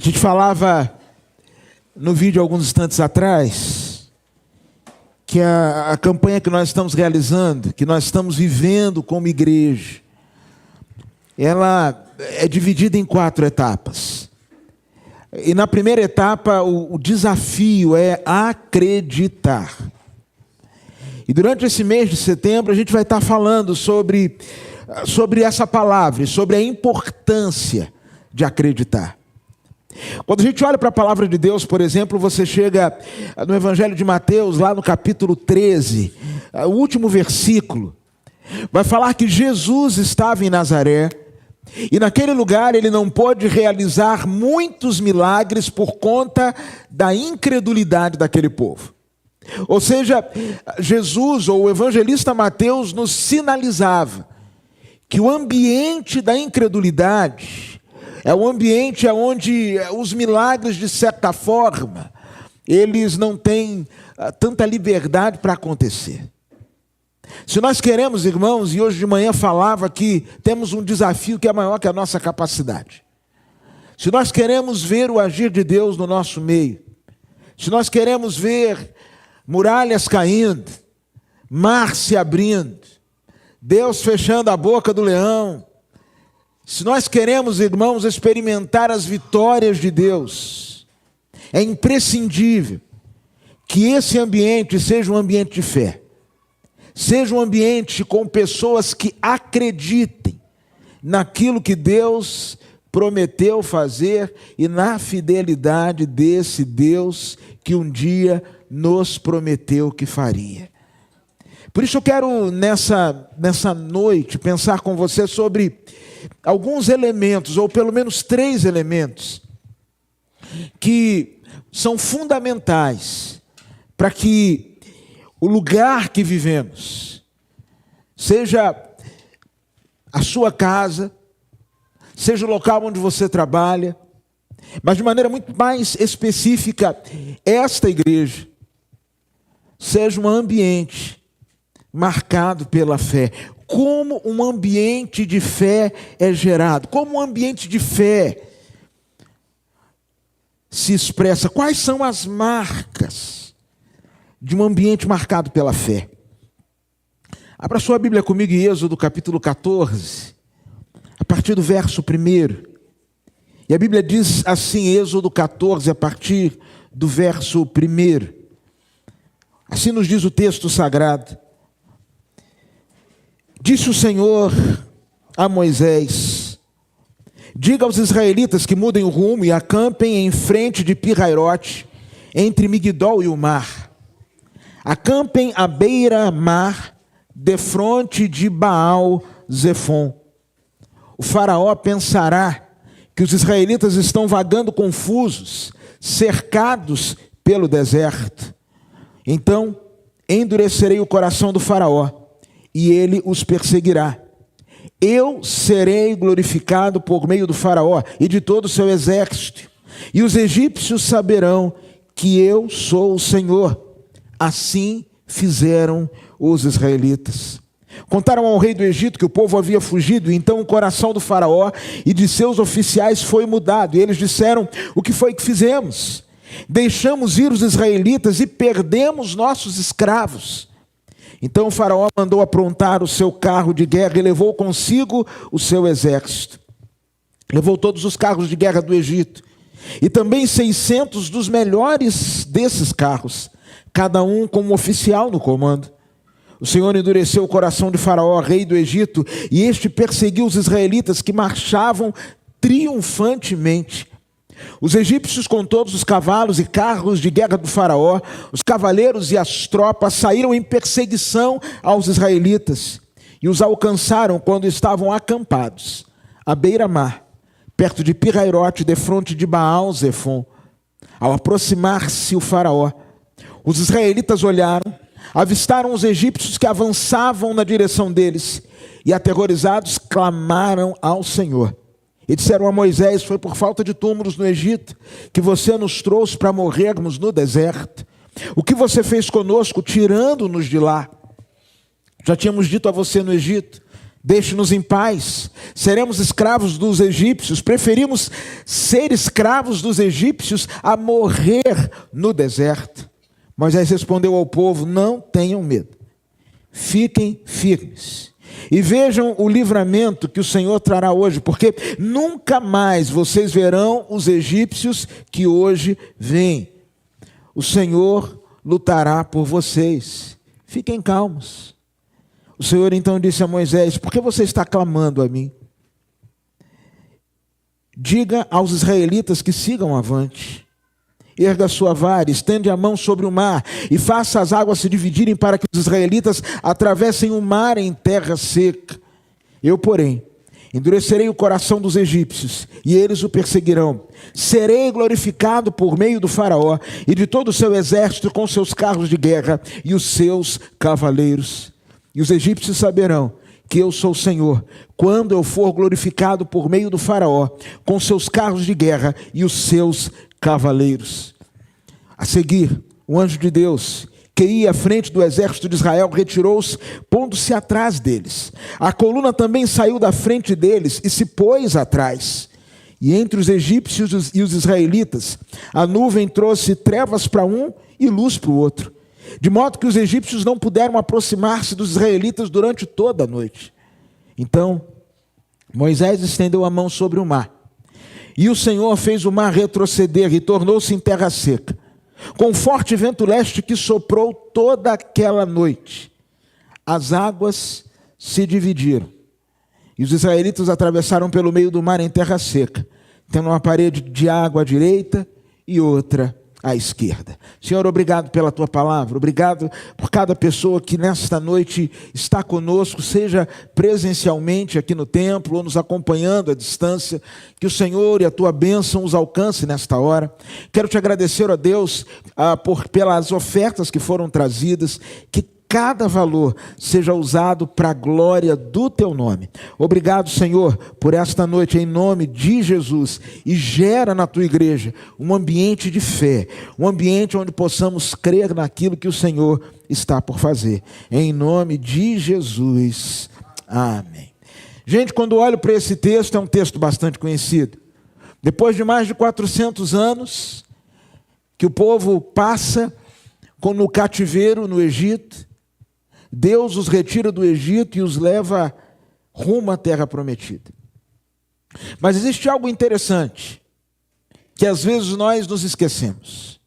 A gente falava no vídeo alguns instantes atrás que a campanha que nós estamos realizando, que nós estamos vivendo como igreja, ela é dividida em 4 etapas. E na primeira etapa o desafio é acreditar. E durante esse mês de setembro a gente vai estar falando sobre essa palavra, sobre a importância de acreditar. Quando a gente olha para a palavra de Deus, por exemplo, você chega no Evangelho de Mateus, lá no capítulo 13, o último versículo, vai falar que Jesus estava em Nazaré, e naquele lugar ele não pôde realizar muitos milagres por conta da incredulidade daquele povo. Ou seja, Jesus, ou o evangelista Mateus, nos sinalizava que o ambiente da incredulidade é um ambiente onde os milagres, de certa forma, eles não têm tanta liberdade para acontecer. Se nós queremos, irmãos, e hoje de manhã falava que temos um desafio que é maior que a nossa capacidade. Se nós queremos ver o agir de Deus no nosso meio, se nós queremos ver muralhas caindo, mar se abrindo, Deus fechando a boca do leão, se nós queremos, irmãos, experimentar as vitórias de Deus, é imprescindível que esse ambiente seja um ambiente de fé, seja um ambiente com pessoas que acreditem naquilo que Deus prometeu fazer e na fidelidade desse Deus que um dia nos prometeu que faria. Por isso eu quero nessa noite pensar com você sobre alguns elementos, ou pelo menos 3 elementos, que são fundamentais para que o lugar que vivemos, seja a sua casa, seja o local onde você trabalha, mas de maneira muito mais específica, esta igreja, seja um ambiente marcado pela fé. Como um ambiente de fé é gerado? Como um ambiente de fé se expressa? Quais são as marcas de um ambiente marcado pela fé? Abra sua Bíblia comigo em Êxodo capítulo 14, a partir do verso 1. E a Bíblia diz assim, Êxodo 14, a partir do verso 1. Assim nos diz o texto sagrado. Disse o Senhor a Moisés: diga aos israelitas que mudem o rumo e acampem em frente de Pi-Hairote, entre Migdol e o mar. Acampem à beira-mar, defronte de Baal-Zefon. O faraó pensará que os israelitas estão vagando confusos, cercados pelo deserto. Então endurecerei o coração do faraó, e ele os perseguirá. Eu serei glorificado por meio do faraó e de todo o seu exército, e os egípcios saberão que eu sou o Senhor. Assim fizeram os israelitas. Contaram ao rei do Egito que o povo havia fugido, e então o coração do faraó e de seus oficiais foi mudado, e eles disseram: o que foi que fizemos? Deixamos ir os israelitas e perdemos nossos escravos. Então o faraó mandou aprontar o seu carro de guerra e levou consigo o seu exército. Levou todos os carros de guerra do Egito e também 600 dos melhores desses carros, cada um com um oficial no comando. O Senhor endureceu o coração de Faraó, rei do Egito, e este perseguiu os israelitas que marchavam triunfantemente. Os egípcios, com todos os cavalos e carros de guerra do faraó, os cavaleiros e as tropas, saíram em perseguição aos israelitas e os alcançaram quando estavam acampados à beira-mar, perto de Pi-Hairote, defronte de Baal-Zefon. Ao aproximar-se o faraó, os israelitas olharam, avistaram os egípcios que avançavam na direção deles e, aterrorizados, clamaram ao Senhor. E disseram a Moisés: foi por falta de túmulos no Egito que você nos trouxe para morrermos no deserto. O que você fez conosco, tirando-nos de lá? Já tínhamos dito a você no Egito: Deixe-nos em paz, seremos escravos dos egípcios. Preferimos ser escravos dos egípcios a morrer no deserto. Moisés respondeu ao povo: não tenham medo, fiquem firmes e vejam o livramento que o Senhor trará hoje, porque nunca mais vocês verão os egípcios que hoje vêm. O Senhor lutará por vocês, fiquem calmos. O Senhor então disse a Moisés: por que você está clamando a mim? Diga aos israelitas que sigam avante. Erga sua vara, estende a mão sobre o mar e faça as águas se dividirem para que os israelitas atravessem o mar em terra seca. Eu, porém, endurecerei o coração dos egípcios e eles o perseguirão. Serei glorificado por meio do faraó e de todo o seu exército com seus carros de guerra e os seus cavaleiros. E os egípcios saberão que eu sou o Senhor, quando eu for glorificado por meio do faraó, com seus carros de guerra e os seus cavaleiros. A seguir, o anjo de Deus, que ia à frente do exército de Israel, retirou-se, pondo-se atrás deles. A coluna também saiu da frente deles e se pôs atrás. E entre os egípcios e os israelitas, a nuvem trouxe trevas para um e luz para o outro, de modo que os egípcios não puderam aproximar-se dos israelitas durante toda a noite. Então, Moisés estendeu a mão sobre o mar, e o Senhor fez o mar retroceder e tornou-se em terra seca, com forte vento leste que soprou toda aquela noite. As águas se dividiram, e os israelitas atravessaram pelo meio do mar em terra seca, tendo uma parede de água à direita e outra à esquerda. Senhor, obrigado pela tua palavra, obrigado por cada pessoa que nesta noite está conosco, seja presencialmente aqui no templo ou nos acompanhando à distância, que o Senhor e a tua bênção os alcance nesta hora. Quero te agradecer, ó Deus, pelas ofertas que foram trazidas, que cada valor seja usado para a glória do teu nome. Obrigado, Senhor, por esta noite, em nome de Jesus, e gera na tua igreja um ambiente de fé, um ambiente onde possamos crer naquilo que o Senhor está por fazer. Em nome de Jesus. Amém. Gente, quando olho para esse texto, é um texto bastante conhecido. Depois de mais de 400 anos que o povo passa no cativeiro no Egito, Deus os retira do Egito e os leva rumo à terra prometida. Mas existe algo interessante, que às vezes nós nos esquecemos.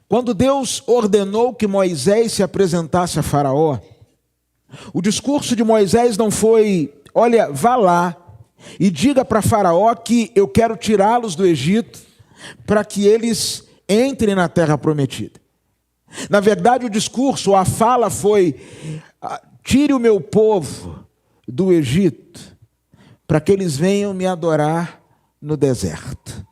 Quando Deus ordenou que Moisés se apresentasse a Faraó, o discurso de Moisés não foi: olha, vá lá e diga para Faraó que eu quero tirá-los do Egito para que eles entrem na terra prometida. Na verdade, o discurso, a fala foi: tire o meu povo do Egito para que eles venham me adorar no deserto.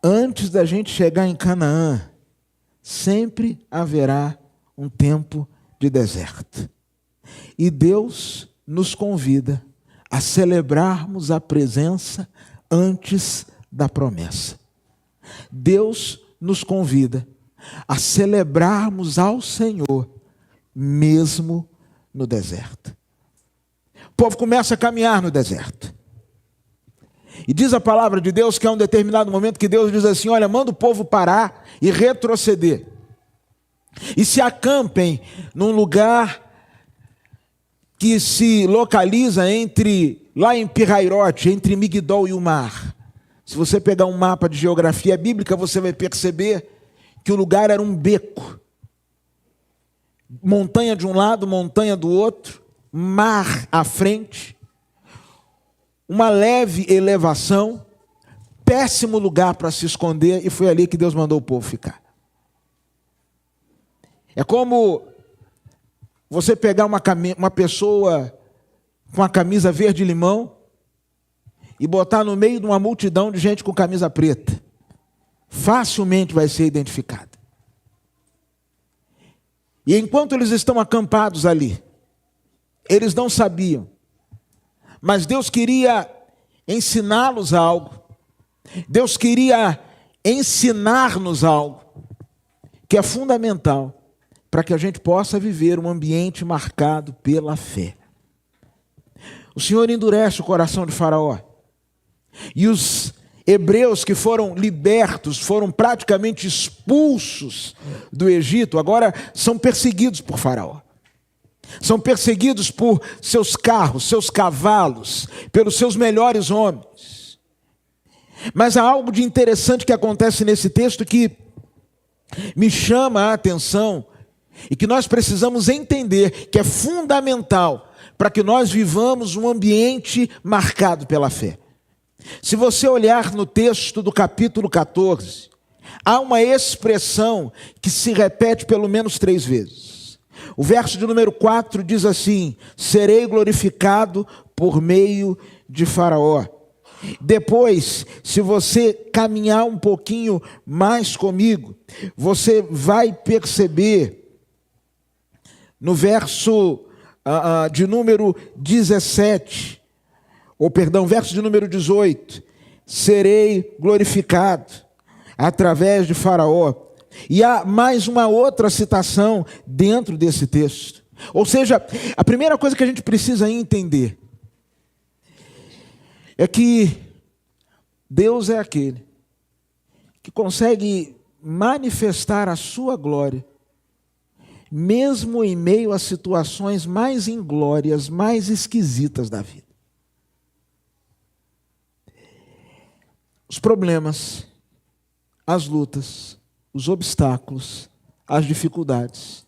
Antes da gente chegar em Canaã, sempre haverá um tempo de deserto. E Deus nos convida a celebrarmos a presença antes da promessa. Deus nos convida a celebrarmos ao Senhor, mesmo no deserto. O povo começa a caminhar no deserto. E diz a palavra de Deus que há um determinado momento que Deus diz assim: olha, manda o povo parar e retroceder. E se acampem num lugar que se localiza lá em Pirairote, entre Migdol e o mar. Se você pegar um mapa de geografia bíblica, você vai perceber que o lugar era um beco. Montanha de um lado, montanha do outro, mar à frente, uma leve elevação, péssimo lugar para se esconder, e foi ali que Deus mandou o povo ficar. É como você pegar uma pessoa com a camisa verde-limão e botar no meio de uma multidão de gente com camisa preta. Facilmente vai ser identificada. E enquanto eles estão acampados ali, eles não sabiam, mas Deus queria ensiná-los algo. Deus queria ensinar-nos algo que é fundamental, para que a gente possa viver um ambiente marcado pela fé. O Senhor endurece o coração de Faraó. E os hebreus que foram libertos, foram praticamente expulsos do Egito, agora são perseguidos por Faraó. São perseguidos por seus carros, seus cavalos, pelos seus melhores homens. Mas há algo de interessante que acontece nesse texto que me chama a atenção e que nós precisamos entender que é fundamental para que nós vivamos um ambiente marcado pela fé. Se você olhar no texto do capítulo 14, há uma expressão que se repete pelo menos 3 vezes. O verso de número 4 diz assim: serei glorificado por meio de Faraó. Depois, se você caminhar um pouquinho mais comigo, você vai perceber no verso de número 17, verso de número 18, serei glorificado através de Faraó. E há mais uma outra citação dentro desse texto. Ou seja, a primeira coisa que a gente precisa entender é que Deus é aquele que consegue manifestar a sua glória, mesmo em meio às situações mais inglórias, mais esquisitas da vida. Os problemas, as lutas, os obstáculos, as dificuldades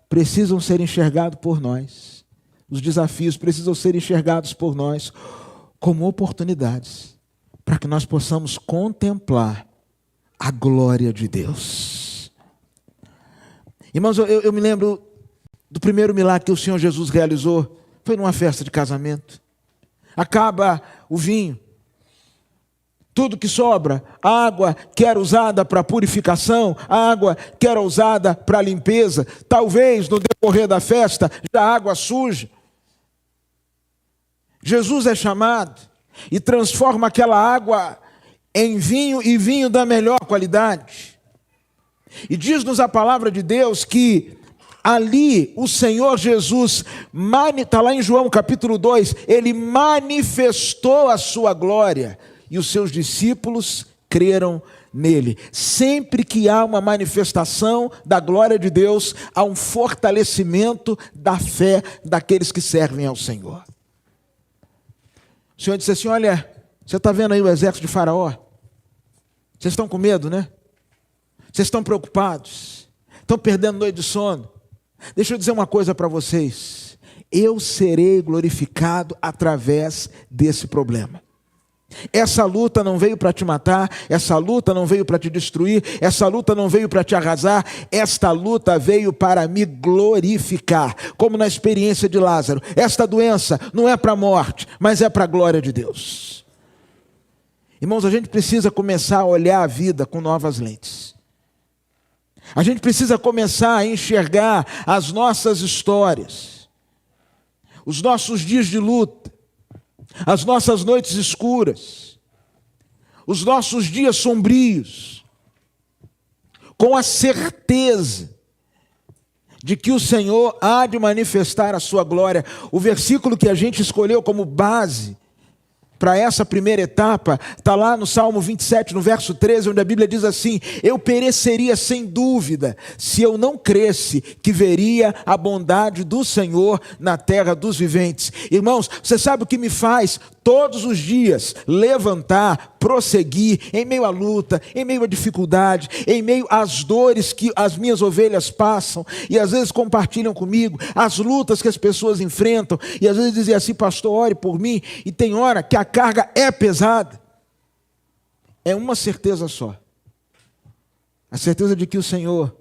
precisam ser enxergados por nós. Os desafios precisam ser enxergados por nós como oportunidades para que nós possamos contemplar a glória de Deus. Irmãos, eu me lembro do primeiro milagre que o Senhor Jesus realizou. Foi numa festa de casamento. Acaba o vinho. Tudo que sobra, a água que era usada para purificação, a água que era usada para limpeza, talvez no decorrer da festa, já água suja. Jesus é chamado e transforma aquela água em vinho, e vinho da melhor qualidade. E diz-nos a palavra de Deus que ali o Senhor Jesus, está lá em João capítulo 2, ele manifestou a sua glória. E os seus discípulos creram nele. Sempre que há uma manifestação da glória de Deus, há um fortalecimento da fé daqueles que servem ao Senhor. O Senhor disse assim: olha, você está vendo aí o exército de Faraó? Vocês estão com medo, né? Vocês estão preocupados? Estão perdendo noite de sono? Deixa eu dizer uma coisa para vocês. Eu serei glorificado através desse problema. Essa luta não veio para te matar, essa luta não veio para te destruir, essa luta não veio para te arrasar, esta luta veio para me glorificar, como na experiência de Lázaro. Esta doença não é para a morte, mas é para a glória de Deus. Irmãos, a gente precisa começar a olhar a vida com novas lentes. A gente precisa começar a enxergar as nossas histórias, os nossos dias de luta, as nossas noites escuras, os nossos dias sombrios, com a certeza de que o Senhor há de manifestar a sua glória. O versículo que a gente escolheu como base para essa primeira etapa está lá no Salmo 27, no verso 13, onde a Bíblia diz assim: eu pereceria sem dúvida se eu não cresse que veria a bondade do Senhor na terra dos viventes. Irmãos, você sabe o que me faz todos os dias levantar, prosseguir em meio à luta, em meio à dificuldade, em meio às dores que as minhas ovelhas passam e às vezes compartilham comigo, as lutas que as pessoas enfrentam, e às vezes dizem assim: pastor, ore por mim. E tem hora que a carga é pesada. É uma certeza só: a certeza de que o Senhor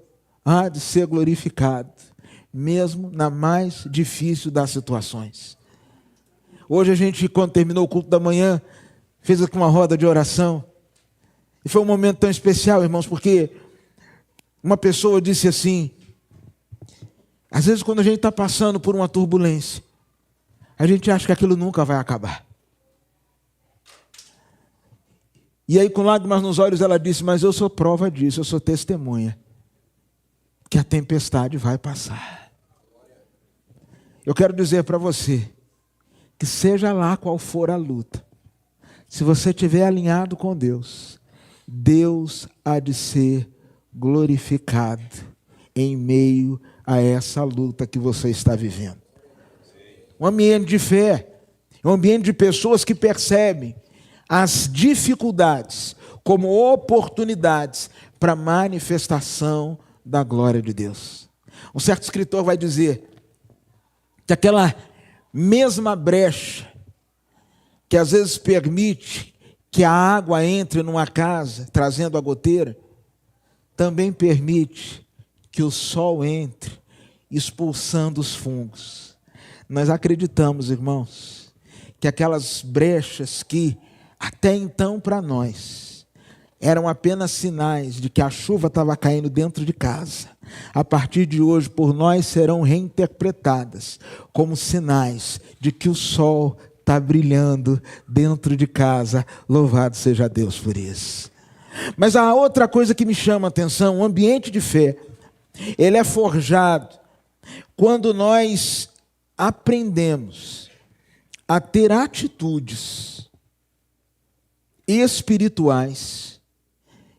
há de ser glorificado, mesmo na mais difícil das situações. Hoje a gente, quando terminou o culto da manhã, fez aqui uma roda de oração. E foi um momento tão especial, irmãos, porque uma pessoa disse assim: às vezes quando a gente está passando por uma turbulência, a gente acha que aquilo nunca vai acabar. E aí, com lágrimas nos olhos, ela disse: mas eu sou prova disso, eu sou testemunha que a tempestade vai passar. Eu quero dizer para você, que seja lá qual for a luta, se você estiver alinhado com Deus, Deus há de ser glorificado em meio a essa luta que você está vivendo. Um ambiente de fé, um ambiente de pessoas que percebem as dificuldades como oportunidades para a manifestação da glória de Deus. Um certo escritor vai dizer que aquela mesma brecha que às vezes permite que a água entre numa casa, trazendo a goteira, também permite que o sol entre, expulsando os fungos. Nós acreditamos, irmãos, que aquelas brechas que até então para nós eram apenas sinais de que a chuva estava caindo dentro de casa, a partir de hoje por nós serão reinterpretadas como sinais de que o sol está brilhando dentro de casa. Louvado seja Deus por isso. Mas há outra coisa que me chama a atenção: o ambiente de fé, ele é forjado quando nós aprendemos a ter atitudes espirituais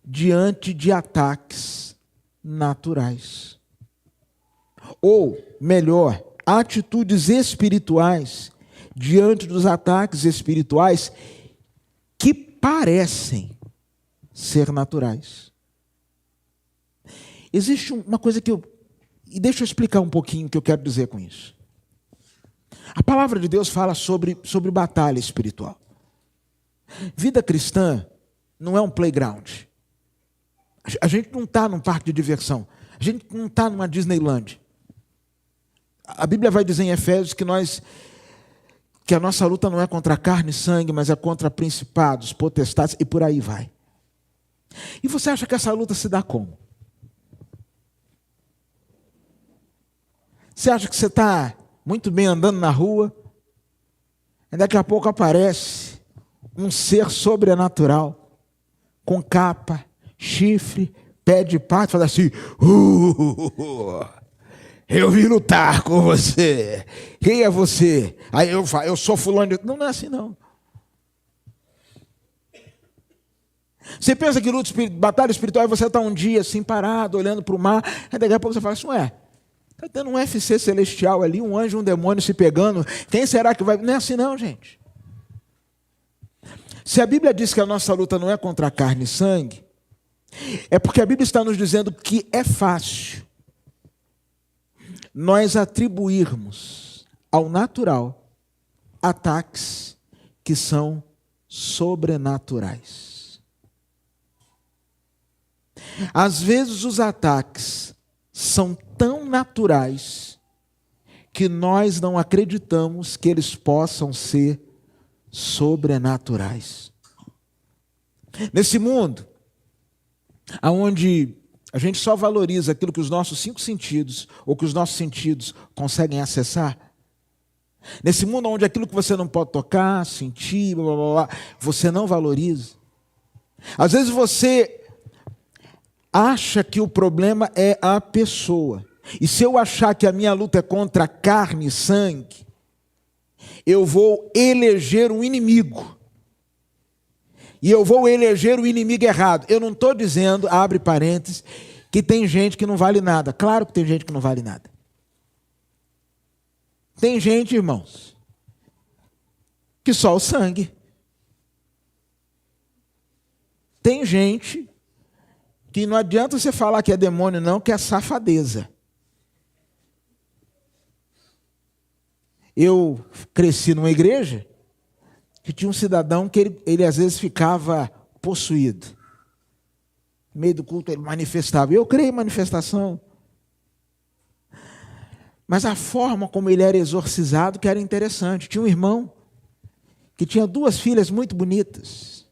diante de ataques naturais. Ou, melhor, atitudes espirituais diante dos ataques espirituais que parecem ser naturais. Existe uma coisa e deixa eu explicar um pouquinho o que eu quero dizer com isso. A palavra de Deus fala sobre batalha espiritual. Vida cristã não é um playground. A gente não está num parque de diversão. A gente não está numa Disneyland. A Bíblia vai dizer em Efésios que a nossa luta não é contra carne e sangue, mas é contra principados, potestades e por aí vai. E você acha que essa luta se dá como? Você acha que você está muito bem andando na rua, e daqui a pouco aparece um ser sobrenatural, com capa, chifre, pé de pato, fala assim: eu vim lutar com você. Quem é você? Aí eu falo: eu sou fulano de... Não é assim não. Você pensa que luta batalha espiritual, você está um dia assim parado, olhando para o mar, aí daqui a pouco você fala assim: ué, está tendo um UFC celestial ali, um anjo e um demônio se pegando, quem será que vai... Não é assim não, gente. Se a Bíblia diz que a nossa luta não é contra carne e sangue, é porque a Bíblia está nos dizendo que é fácil nós atribuirmos ao natural ataques que são sobrenaturais. Às vezes os ataques são tão naturais que nós não acreditamos que eles possam ser sobrenaturais. Nesse mundo, onde a gente só valoriza aquilo que os nossos 5 sentidos, ou que os nossos sentidos conseguem acessar, nesse mundo onde aquilo que você não pode tocar, sentir, blá, blá, blá, você não valoriza. Às vezes você acha que o problema é a pessoa. E se eu achar que a minha luta é contra carne e sangue, eu vou eleger um inimigo. E eu vou eleger o inimigo errado. Eu não estou dizendo, abre parênteses, que tem gente que não vale nada. Claro que tem gente que não vale nada. Tem gente, irmãos, que só o sangue. Tem gente que não adianta você falar que é demônio não, que é safadeza. Eu cresci numa igreja que tinha um cidadão que ele às vezes ficava possuído. No meio do culto ele manifestava. Eu creio em manifestação. Mas a forma como ele era exorcizado que era interessante. Tinha um irmão que tinha 2 filhas muito bonitas.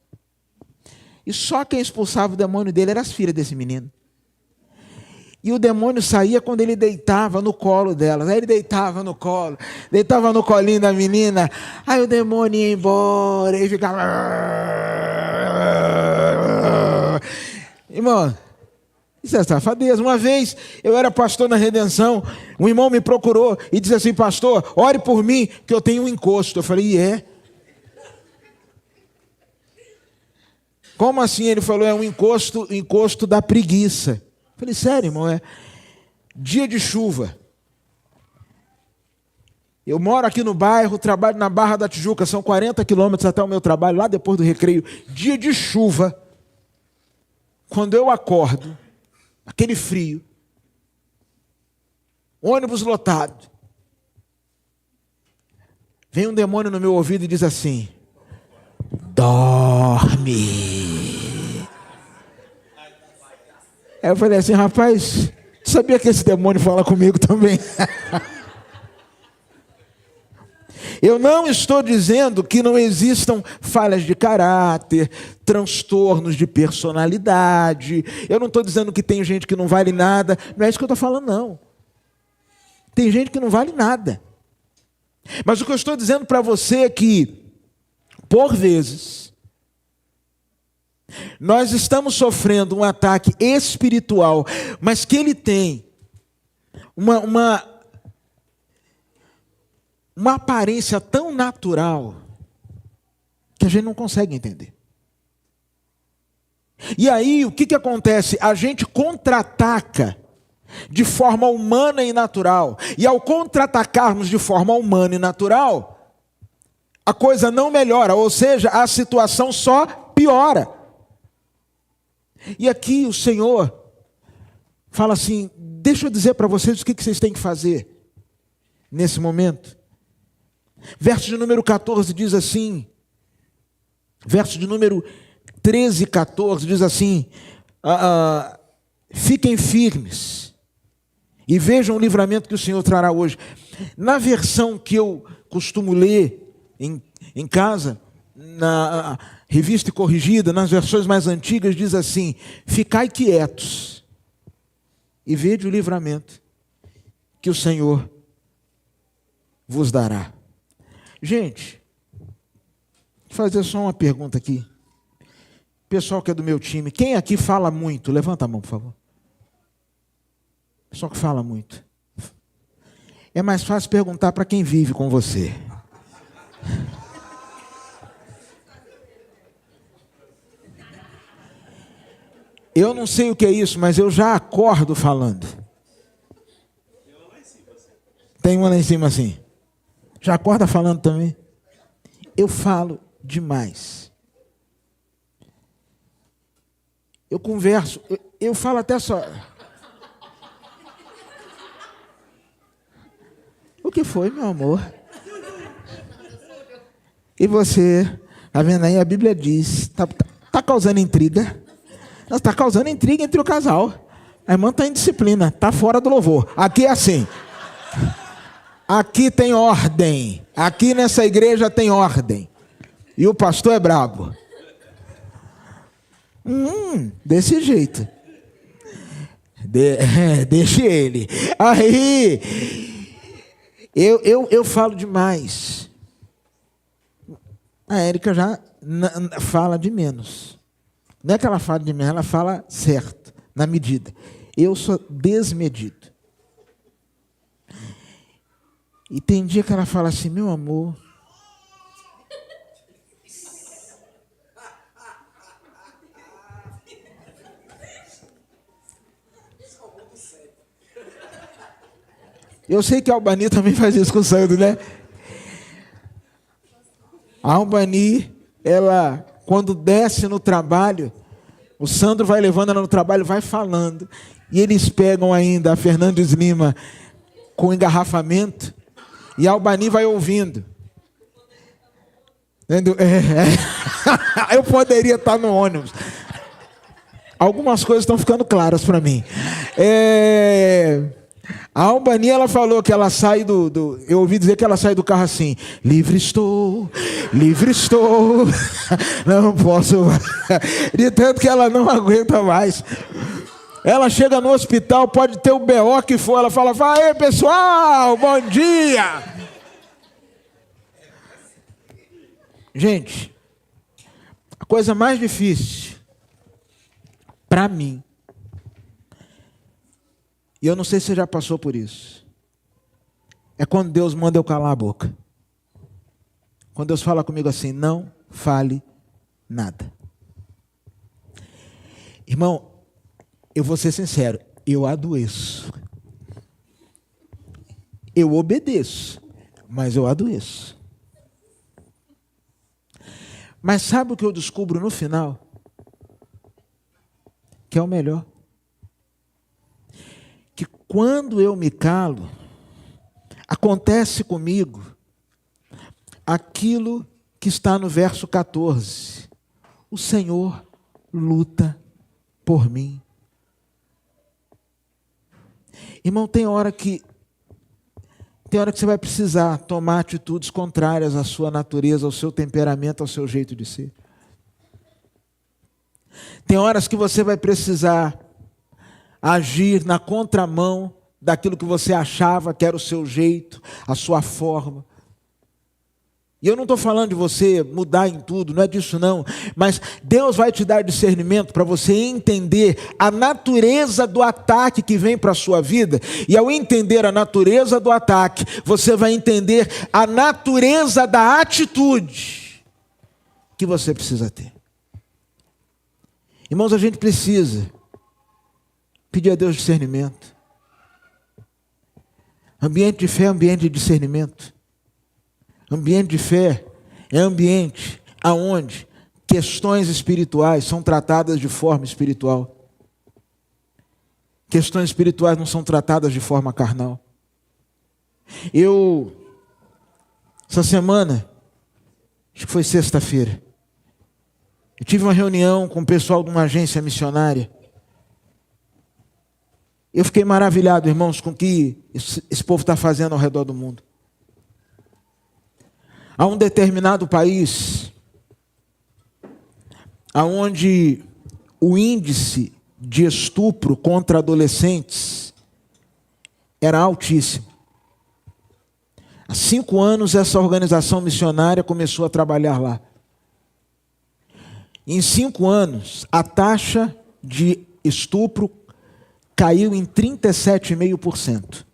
E só quem expulsava o demônio dele eram as filhas desse menino. E o demônio saía quando ele deitava no colo delas. Aí ele deitava no colinho da menina. Aí o demônio ia embora e ficava... Irmão, Isso é safadeza. Uma vez eu era pastor na Redenção, um irmão me procurou e disse assim: pastor, ore por mim que eu tenho um encosto. Eu falei: e é? Como assim? Ele falou: é um encosto da preguiça. Eu falei: sério, irmão? É dia de chuva. Eu moro aqui no bairro, trabalho na Barra da Tijuca, são 40 quilômetros até o meu trabalho, lá depois do recreio. Dia de chuva, quando eu acordo, aquele frio, ônibus lotado, vem um demônio no meu ouvido e diz assim: dorme. Aí eu falei assim: rapaz, sabia que esse demônio fala comigo também? Eu não estou dizendo que não existam falhas de caráter, transtornos de personalidade. Eu não estou dizendo que tem gente que não vale nada. Não é isso que eu estou falando, não. Tem gente que não vale nada. Mas o que eu estou dizendo para você é que, por vezes, nós estamos sofrendo um ataque espiritual, mas que ele tem uma aparência tão natural que a gente não consegue entender. E aí, o que acontece? A gente contra-ataca de forma humana e natural. E ao contra-atacarmos de forma humana e natural, a coisa não melhora, ou seja, a situação só piora. E aqui o Senhor fala assim: deixa eu dizer para vocês o que vocês têm que fazer nesse momento. Verso de número 14 diz assim, verso de número 13 e 14 diz assim: fiquem firmes e vejam o livramento que o Senhor trará hoje. Na versão que eu costumo ler em casa, na Revista e Corrigida, nas versões mais antigas, diz assim: ficai quietos e vede o livramento que o Senhor vos dará. Gente, vou fazer só uma pergunta aqui. Pessoal que é do meu time, quem aqui fala muito? Levanta a mão, por favor. Pessoal que fala muito. É mais fácil perguntar para quem vive com você. Eu não sei o que é isso, mas eu já acordo falando. Tem uma lá em cima assim. Já acorda falando também? Eu falo demais. Eu converso, eu falo até só. O que foi, meu amor? E você, tá vendo aí? A Bíblia diz, tá causando intriga? Está causando intriga entre o casal. A irmã está em disciplina, está fora do louvor. Aqui é assim. Aqui tem ordem. Aqui nessa igreja tem ordem. E o pastor é brabo. Desse jeito. Deixe ele. Aí, eu falo demais. A Érica já fala de menos. Não é que ela fala de menos, ela fala certo, na medida. Eu sou desmedido. E tem dia que ela fala assim: meu amor, eu sei que a Albani também faz isso com o Sandro, né? A Albani, ela, quando desce no trabalho, o Sandro vai levando ela no trabalho, vai falando. E eles pegam ainda a Fernandes Lima com engarrafamento. E a Albani vai ouvindo. Eu poderia estar no ônibus. Algumas coisas estão ficando claras para mim. A Albani, ela falou que ela sai eu ouvi dizer que ela sai do carro assim: livre estou, não posso, de tanto que ela não aguenta mais. Ela chega no hospital, pode ter o BO que for, ela fala: vai pessoal, bom dia. Gente, a coisa mais difícil para mim E eu não sei se você já passou por isso. É quando Deus manda eu calar a boca. Quando Deus fala comigo assim, não fale nada. Irmão, eu vou ser sincero, eu adoeço. Eu obedeço, mas eu adoeço. Mas sabe o que eu descubro no final? Que é o melhor. Que quando eu me calo, acontece comigo aquilo que está no verso 14. O Senhor luta por mim. Irmão, tem hora que você vai precisar tomar atitudes contrárias à sua natureza, ao seu temperamento, ao seu jeito de ser. Tem horas que você vai precisar agir na contramão daquilo que você achava que era o seu jeito, a sua forma. E eu não estou falando de você mudar em tudo, não é disso não. Mas Deus vai te dar discernimento para você entender a natureza do ataque que vem para a sua vida. E ao entender a natureza do ataque, você vai entender a natureza da atitude que você precisa ter. Irmãos, a gente precisa pedir a Deus discernimento. Ambiente de fé é ambiente de discernimento. Ambiente de fé é ambiente onde questões espirituais são tratadas de forma espiritual. Questões espirituais não são tratadas de forma carnal. Essa semana, acho que foi sexta-feira, eu tive uma reunião com o pessoal de uma agência missionária. Eu fiquei maravilhado, irmãos, com o que esse povo está fazendo ao redor do mundo. Há um determinado país onde o índice de estupro contra adolescentes era altíssimo. Há 5 anos essa organização missionária começou a trabalhar lá. Em 5 anos, a taxa de estupro caiu em 37,5%.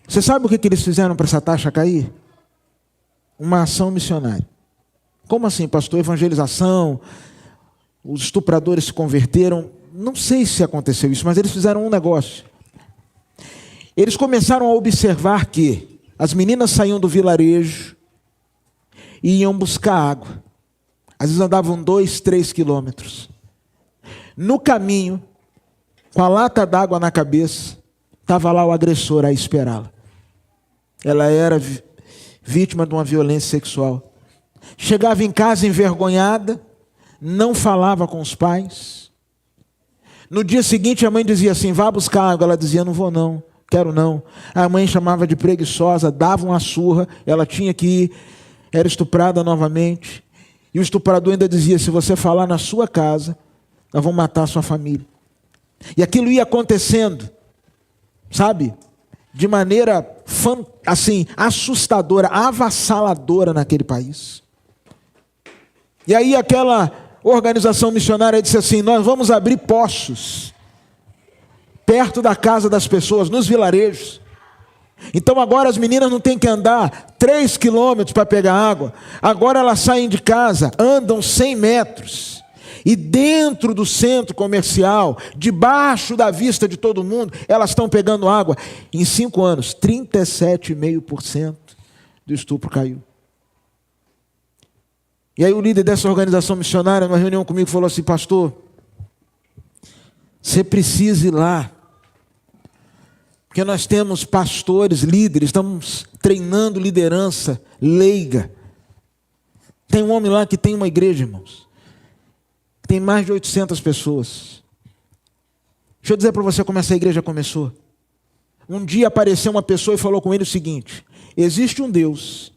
Você sabe o que eles fizeram para essa taxa cair? Uma ação missionária. Como assim, pastor? Evangelização, os estupradores se converteram. Não sei se aconteceu isso, mas eles fizeram um negócio. Eles começaram a observar que as meninas saíam do vilarejo e iam buscar água. Às vezes andavam 2, 3 quilômetros. No caminho, com a lata d'água na cabeça, estava lá o agressor a esperá-la. Ela era vítima de uma violência sexual. Chegava em casa envergonhada, não falava com os pais. No dia seguinte a mãe dizia assim, vá buscar água. Ela dizia, não vou não, quero não. A mãe chamava de preguiçosa, dava uma surra, ela tinha que ir, era estuprada novamente. E o estuprador ainda dizia, se você falar na sua casa, nós vamos matar a sua família. E aquilo ia acontecendo, sabe? De maneira assim, assustadora, avassaladora naquele país. E aí aquela organização missionária disse assim, nós vamos abrir poços perto da casa das pessoas, nos vilarejos. Então agora as meninas não têm que andar 3 quilômetros para pegar água. Agora elas saem de casa, andam 100 metros. E dentro do centro comercial, debaixo da vista de todo mundo, elas estão pegando água. Em 5 anos, 37,5% do estupro caiu. E aí o líder dessa organização missionária, numa reunião comigo, falou assim, pastor, você precisa ir lá. Porque nós temos pastores, líderes, estamos treinando liderança leiga. Tem um homem lá que tem uma igreja, irmãos. Tem mais de 800 pessoas. Deixa eu dizer para você como essa igreja começou. Um dia apareceu uma pessoa e falou com ele o seguinte, existe um Deus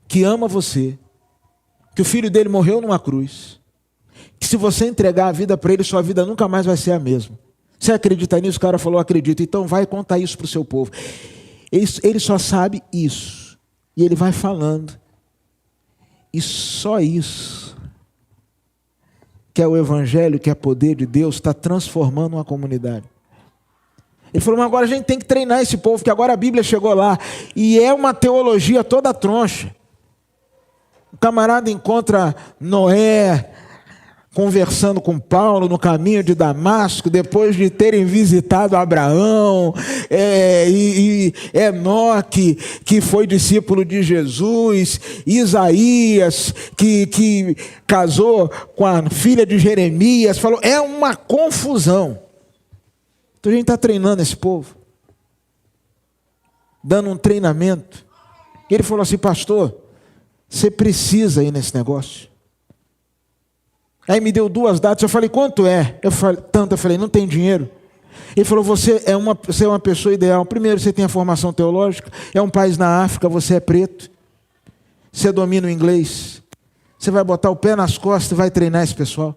que ama você, que o filho dele morreu numa cruz, que se você entregar a vida para ele, sua vida nunca mais vai ser a mesma. Você acredita nisso? O cara falou, acredito. Então vai contar isso para o seu povo. Ele só sabe isso. E ele vai falando. E só isso. que é o Evangelho, que é poder de Deus, está transformando uma comunidade. Ele falou, mas agora a gente tem que treinar esse povo, que agora a Bíblia chegou lá. E é uma teologia toda troncha. O camarada encontra Noé conversando com Paulo no caminho de Damasco, depois de terem visitado Abraão, e Enoque, que foi discípulo de Jesus, Isaías, que casou com a filha de Jeremias. Falou, é uma confusão. Então a gente está treinando esse povo, dando um treinamento. E ele falou assim, pastor, você precisa ir nesse negócio. Aí me deu 2 datas, eu falei, quanto é? Eu falei, tanto, eu falei, não tem dinheiro. Ele falou, você é uma pessoa ideal. Primeiro, você tem a formação teológica, é um país na África, você é preto, você domina o inglês, você vai botar o pé nas costas e vai treinar esse pessoal.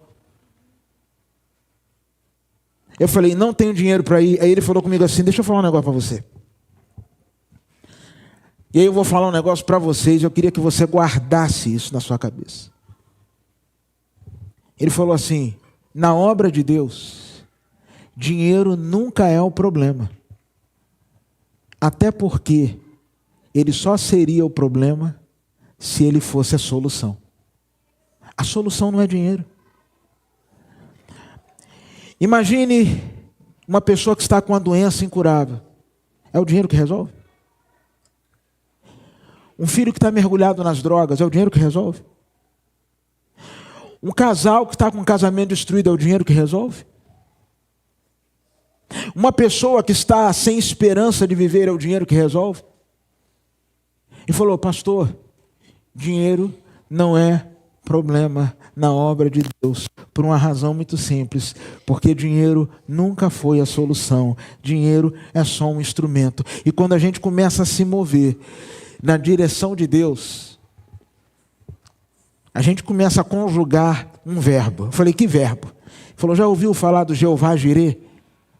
Eu falei, não tenho dinheiro para ir. Aí ele falou comigo assim, deixa eu falar um negócio para você. E aí eu vou falar um negócio para vocês, eu queria que você guardasse isso na sua cabeça. Ele falou assim, na obra de Deus, dinheiro nunca é o problema. Até porque ele só seria o problema se ele fosse a solução. A solução não é dinheiro. Imagine uma pessoa que está com uma doença incurável. É o dinheiro que resolve? Um filho que está mergulhado nas drogas, é o dinheiro que resolve? Um casal que está com um casamento destruído, é o dinheiro que resolve? Uma pessoa que está sem esperança de viver, é o dinheiro que resolve? E falou, pastor, dinheiro não é problema na obra de Deus, por uma razão muito simples, porque dinheiro nunca foi a solução, dinheiro é só um instrumento. E quando a gente começa a se mover na direção de Deus, a gente começa a conjugar um verbo. Eu falei, que verbo? Ele falou, já ouviu falar do Jeová Jirê?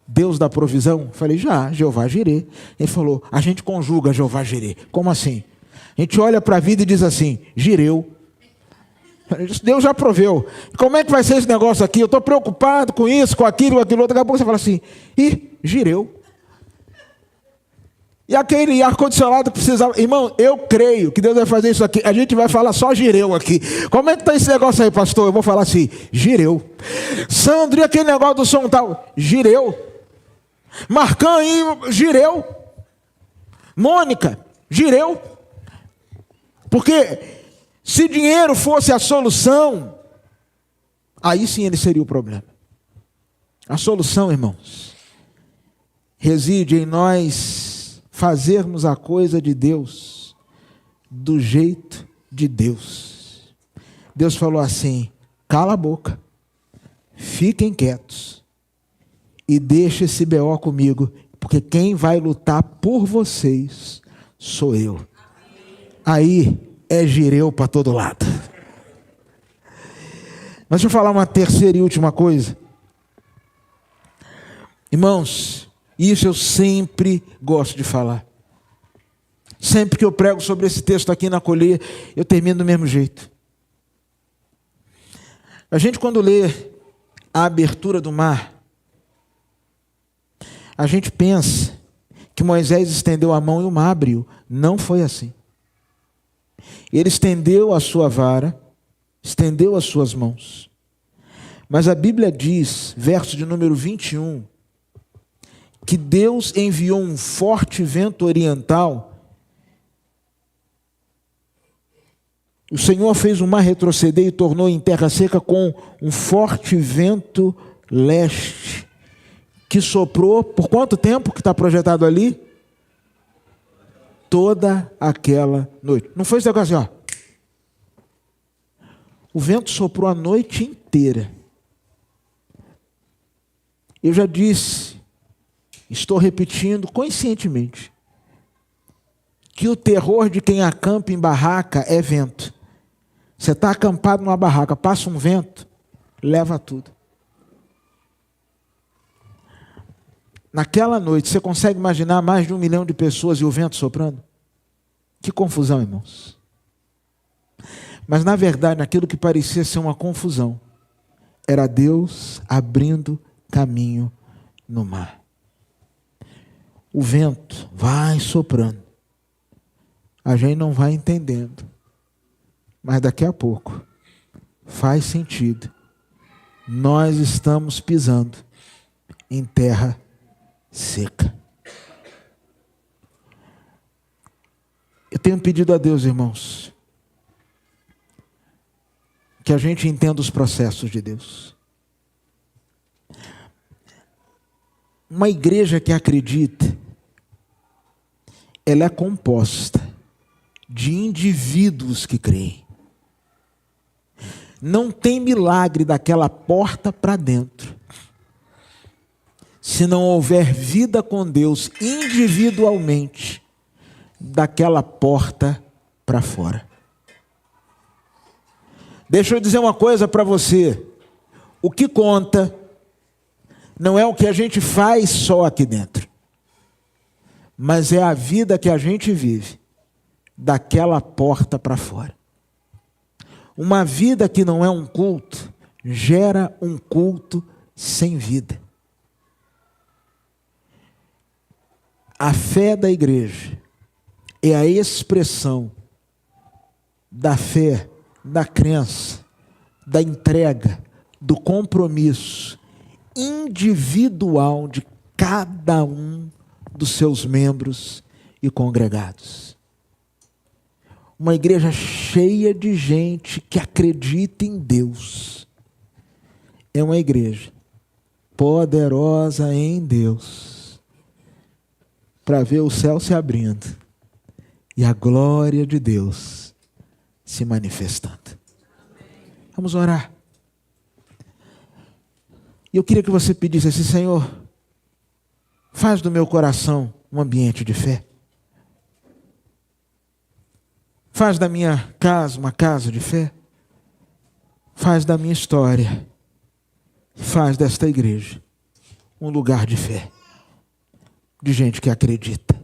Deus da provisão? Eu falei, já, Jeová Jirê. Ele falou, a gente conjuga Jeová Jirê. Como assim? A gente olha para a vida e diz assim, Jireu. Deus já proveu. Como é que vai ser esse negócio aqui? Eu estou preocupado com isso, com aquilo, com aquilo outro. Daqui a pouco você fala assim, Jireu. E aquele ar-condicionado que precisava... Irmão, eu creio que Deus vai fazer isso aqui. A gente vai falar só Jireu aqui. Como é que está esse negócio aí, pastor? Eu vou falar assim, Jireu. Sandro, e aquele negócio do som tal? Jireu. Marcão aí, Jireu. Mônica, Jireu. Porque se dinheiro fosse a solução, aí sim ele seria o problema. A solução, irmãos, reside em nós fazermos a coisa de Deus do jeito de Deus. Deus falou assim, cala a boca, fiquem quietos e deixe esse BO comigo, porque quem vai lutar por vocês sou eu. Aí é Jireu para todo lado. Mas deixa eu falar uma terceira e última coisa. Irmãos, isso eu sempre gosto de falar. Sempre que eu prego sobre esse texto aqui na Colher, eu termino do mesmo jeito. A gente quando lê a abertura do mar, a gente pensa que Moisés estendeu a mão e o mar abriu. Não foi assim. Ele estendeu a sua vara, estendeu as suas mãos. Mas a Bíblia diz, verso de número 21, que Deus enviou um forte vento oriental. O Senhor fez o mar retroceder e tornou em terra seca com um forte vento leste, que soprou, por quanto tempo que está projetado ali? Toda aquela noite. Não foi esse negócio assim, ó. O vento soprou a noite inteira. Eu já disse, estou repetindo conscientemente, que o terror de quem acampa em barraca é vento. Você está acampado numa barraca, passa um vento, leva tudo. Naquela noite, você consegue imaginar mais de 1 milhão de pessoas e o vento soprando? Que confusão, irmãos. Mas na verdade, naquilo que parecia ser uma confusão, era Deus abrindo caminho no mar. O vento vai soprando. A gente não vai entendendo. Mas daqui a pouco faz sentido. Nós estamos pisando em terra seca. Eu tenho pedido a Deus, irmãos, que a gente entenda os processos de Deus. Uma igreja que acredita, ela é composta de indivíduos que creem. Não tem milagre daquela porta para dentro, se não houver vida com Deus individualmente, daquela porta para fora. Deixa eu dizer uma coisa para você. O que conta não é o que a gente faz só aqui dentro, mas é a vida que a gente vive daquela porta para fora. Uma vida que não é um culto gera um culto sem vida. A fé da igreja é a expressão da fé, da crença, da entrega, do compromisso individual de cada um dos seus membros e congregados. Uma igreja cheia de gente que acredita em Deus. É uma igreja poderosa em Deus para ver o céu se abrindo e a glória de Deus se manifestando. Vamos orar. E eu queria que você pedisse assim: Senhor, faz do meu coração um ambiente de fé. Faz da minha casa uma casa de fé. Faz da minha história, faz desta igreja um lugar de fé, de gente que acredita.